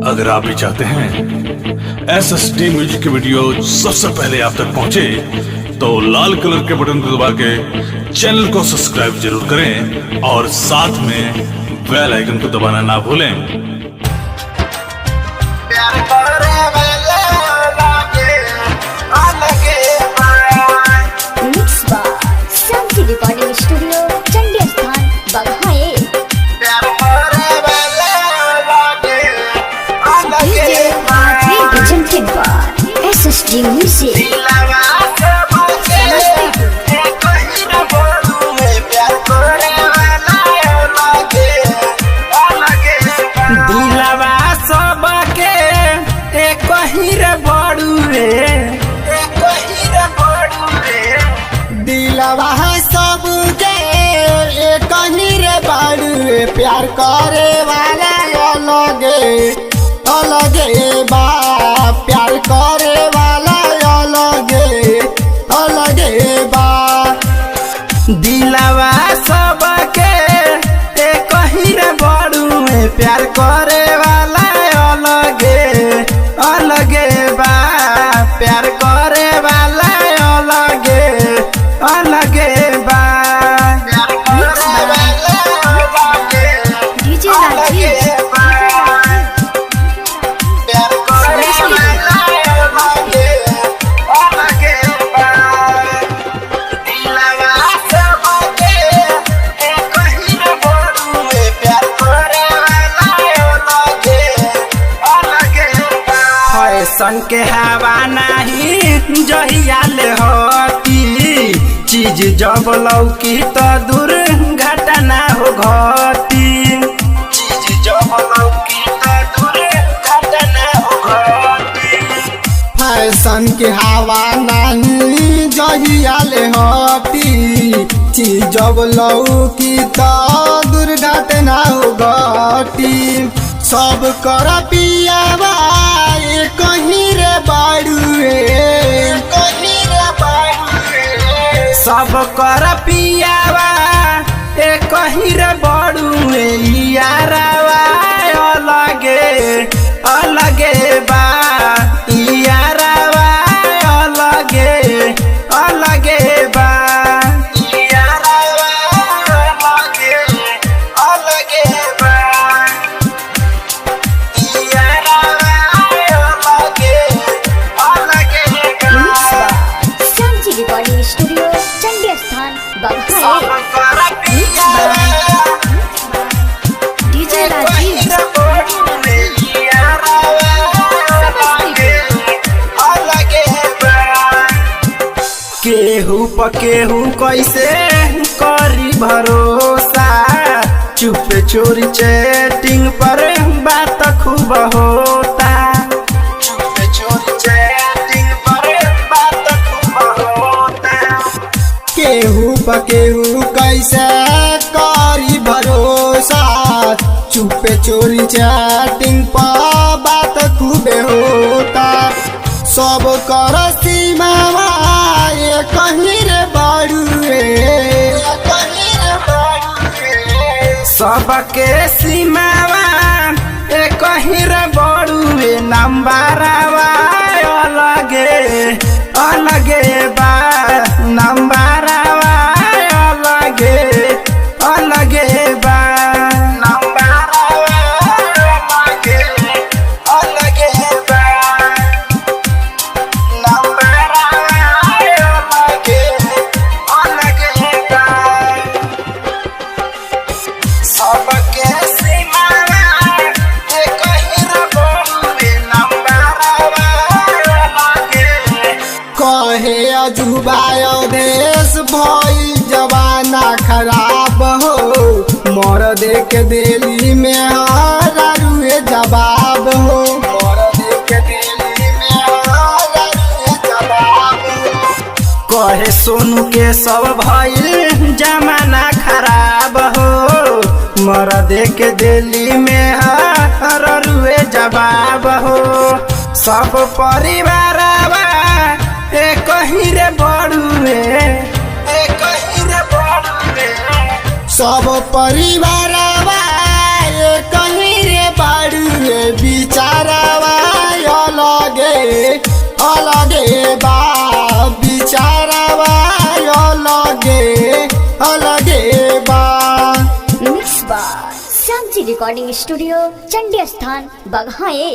अगर आप भी चाहते हैं SSD म्यूजिक की वीडियो सबसे पहले आप तक पहुंचे, तो लाल कलर के बटन को दबा के चैनल को सब्सक्राइब जरूर करें और साथ में बेल आइकन को दबाना ना भूलें। रिकॉर्डिंग स्टूडियो चंडी स्थान बघाए presented by SSD Music। दिलवा सबके एक हीर बड़ुए, दिलवा सबके एक हीर बड़ुए, प्यार करे वाला अलगे अलगे बा, प्यार करे वाला अलगे अलगे बा। दिलवा सबके एक हीर बड़ुए, प्यार करे वाला अलगे अलगे बा, प्यार करे वाला अलगे अलगे बा। डीजे राजीव सन के हवा नहीं जहियाले होती, चीज जब लौकी तो दुर्घटना हो घटी, चीज जब लौकी तो दुर्घटना हो घटी। फैशन के हवा नहीं जहियाले होती, चीज जब लौकी तो दुर्घटना हो घटी। सब कर पियावा कहीं रे बाड़ुए, सब कर पियावा एक हीर बड़ुए, यारावा अलगे अलगे बा, यारावा अलगे अलगे बा, यारावा अलगे अलगे बा, यारावा अलगे अलगे बा। रिकॉर्डिंग स्टूडियो चंडी स्थान बघाए डीजे राजीव केहू पकेहू कैसे करी भरोसा, चुप चोरी चैटिंग पर बात खूब होता, चुप चोरी चैटिंग पर बात खूब होता। केहू पकेहू कैसे करी भरोसा, चुपे चोरी चैटिंग पर बात खूबे होता। सब कर सीमावा कहीं रे बाड़ुए, सबके सीमावा एक हीर बड़ुए, नंबरवा अलगे अलगे बा, नंबरवा अलगे अलगे बा, नंबरवा अलगे अलगे बा, नंबरवा अलगे अलगे बा। सबके सीमावा एक हीर बड़ुए, नंबरवा अलगे। कहे अजुबायो देश भई जवाना खराब हो, मर दे के दिल्ली में रुए जवाब हो, मर दे के दिल्ली में रुए जवाब हो। कहे सोनू के सब भइल जमाना खराब हो, मर दे के दिल्ली में रुए जवाब हो। सब परिवारवा एक हीर बड़ुए, एक हीर बड़ुए, सब परिवार कहीं रे बाड़ुए विचार अलगे बा। Mix by Shyam ji recording studio Chandi स्थान बघाए।